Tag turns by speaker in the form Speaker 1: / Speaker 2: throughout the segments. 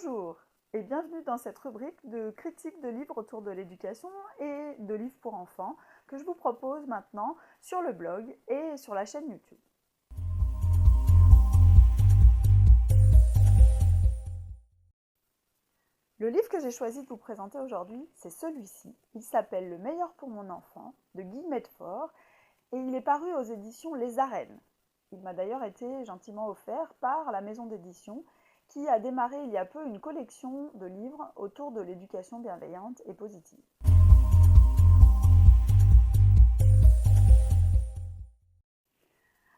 Speaker 1: Bonjour et bienvenue dans cette rubrique de critique de livres autour de l'éducation et de livres pour enfants que je vous propose maintenant sur le blog et sur la chaîne YouTube. Le livre que j'ai choisi de vous présenter aujourd'hui, c'est celui-ci. Il s'appelle « Le meilleur pour mon enfant » de Guy Medford et il est paru aux éditions Les Arènes. Il m'a d'ailleurs été gentiment offert par la maison d'édition qui a démarré il y a peu une collection de livres autour de l'éducation bienveillante et positive.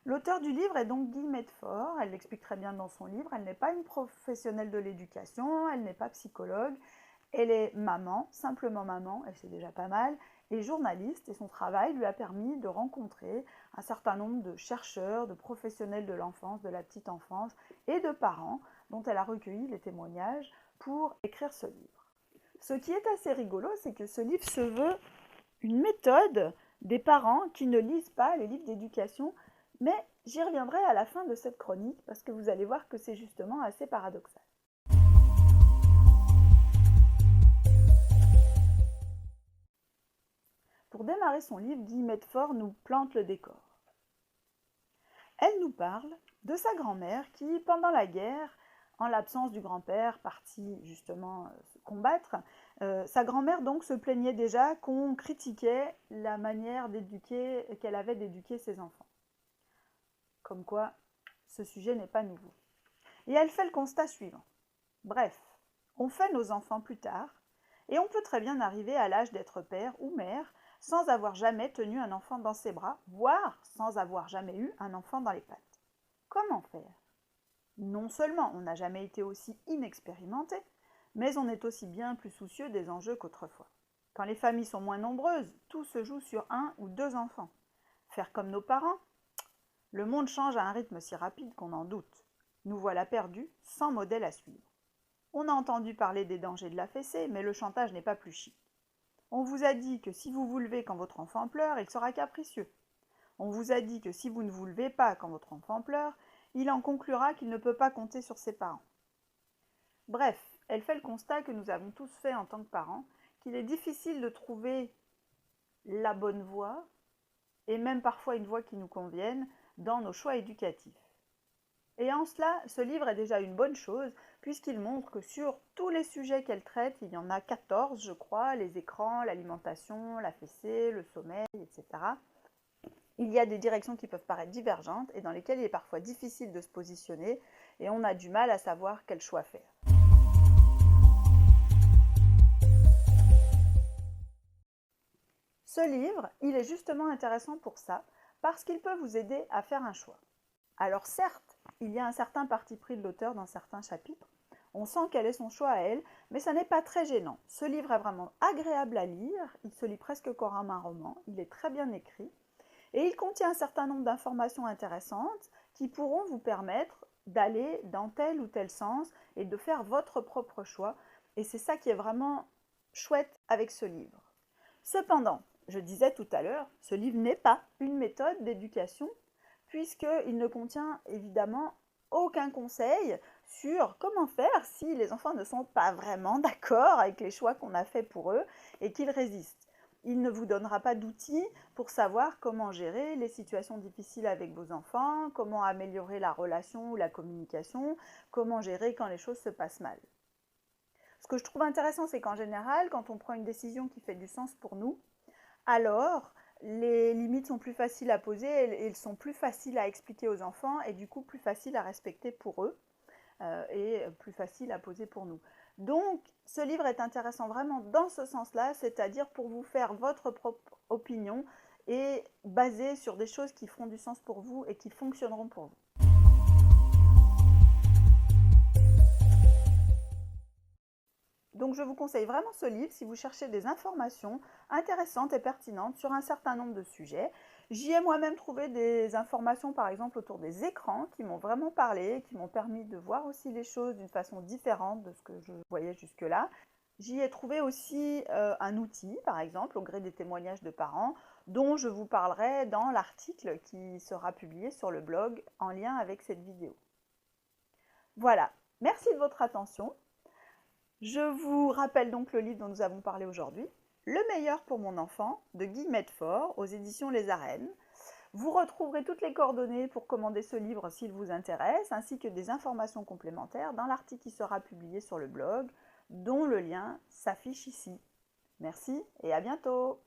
Speaker 1: L'auteur du livre est donc Guy Medford, elle l'explique très bien dans son livre, elle n'est pas une professionnelle de l'éducation, elle n'est pas psychologue, elle est maman, simplement maman, et c'est déjà pas mal, et journaliste, et son travail lui a permis de rencontrer un certain nombre de chercheurs, de professionnels de l'enfance, de la petite enfance, et de parents dont elle a recueilli les témoignages pour écrire ce livre. Ce qui est assez rigolo, c'est que ce livre se veut une méthode des parents qui ne lisent pas les livres d'éducation, mais j'y reviendrai à la fin de cette chronique parce que vous allez voir que c'est justement assez paradoxal. Pour démarrer son livre, Guy Medford nous plante le décor. Elle nous parle de sa grand-mère qui, pendant la guerre, en l'absence du grand-père parti justement se combattre, sa grand-mère donc se plaignait déjà qu'on critiquait la manière d'éduquer, qu'elle avait d'éduquer ses enfants. Comme quoi, ce sujet n'est pas nouveau. Et elle fait le constat suivant. Bref, on fait nos enfants plus tard, et on peut très bien arriver à l'âge d'être père ou mère sans avoir jamais tenu un enfant dans ses bras, voire sans avoir jamais eu un enfant dans les pattes. Comment faire? Non seulement on n'a jamais été aussi inexpérimenté, mais on est aussi bien plus soucieux des enjeux qu'autrefois. Quand les familles sont moins nombreuses, tout se joue sur 1 ou 2 enfants. Faire comme nos parents? Le monde change à un rythme si rapide qu'on en doute. Nous voilà perdus, sans modèle à suivre. On a entendu parler des dangers de la fessée, mais le chantage n'est pas plus chic. On vous a dit que si vous vous levez quand votre enfant pleure, il sera capricieux. On vous a dit que si vous ne vous levez pas quand votre enfant pleure, il en conclura qu'il ne peut pas compter sur ses parents. Bref, elle fait le constat que nous avons tous fait en tant que parents, qu'il est difficile de trouver la bonne voie, et même parfois une voie qui nous convienne, dans nos choix éducatifs. Et en cela, ce livre est déjà une bonne chose, puisqu'il montre que sur tous les sujets qu'elle traite, il y en a 14, je crois, les écrans, l'alimentation, la fessée, le sommeil, etc. Il y a des directions qui peuvent paraître divergentes et dans lesquelles il est parfois difficile de se positionner et on a du mal à savoir quel choix faire. Ce livre, il est justement intéressant pour ça, parce qu'il peut vous aider à faire un choix. Alors certes, il y a un certain parti pris de l'auteur dans certains chapitres, on sent quel est son choix à elle, mais ça n'est pas très gênant. Ce livre est vraiment agréable à lire, il se lit presque comme un roman, il est très bien écrit, et il contient un certain nombre d'informations intéressantes qui pourront vous permettre d'aller dans tel ou tel sens et de faire votre propre choix. Et c'est ça qui est vraiment chouette avec ce livre. Cependant, je disais tout à l'heure, ce livre n'est pas une méthode d'éducation puisqu'il ne contient évidemment aucun conseil sur comment faire si les enfants ne sont pas vraiment d'accord avec les choix qu'on a faits pour eux et qu'ils résistent. Il ne vous donnera pas d'outils pour savoir comment gérer les situations difficiles avec vos enfants, comment améliorer la relation ou la communication, comment gérer quand les choses se passent mal. Ce que je trouve intéressant, c'est qu'en général, quand on prend une décision qui fait du sens pour nous, alors les limites sont plus faciles à poser, elles sont plus faciles à expliquer aux enfants et du coup plus faciles à respecter pour eux et plus faciles à poser pour nous. Donc, ce livre est intéressant vraiment dans ce sens-là, c'est-à-dire pour vous faire votre propre opinion et basé sur des choses qui feront du sens pour vous et qui fonctionneront pour vous. Donc, je vous conseille vraiment ce livre si vous cherchez des informations intéressantes et pertinentes sur un certain nombre de sujets. J'y ai moi-même trouvé des informations, par exemple, autour des écrans qui m'ont vraiment parlé, qui m'ont permis de voir aussi les choses d'une façon différente de ce que je voyais jusque-là. J'y ai trouvé aussi un outil, par exemple, au gré des témoignages de parents, dont je vous parlerai dans l'article qui sera publié sur le blog en lien avec cette vidéo. Voilà, merci de votre attention. Je vous rappelle donc le livre dont nous avons parlé aujourd'hui, Le meilleur pour mon enfant, de Guy Medford, aux éditions Les Arènes. Vous retrouverez toutes les coordonnées pour commander ce livre s'il vous intéresse, ainsi que des informations complémentaires dans l'article qui sera publié sur le blog, dont le lien s'affiche ici. Merci et à bientôt!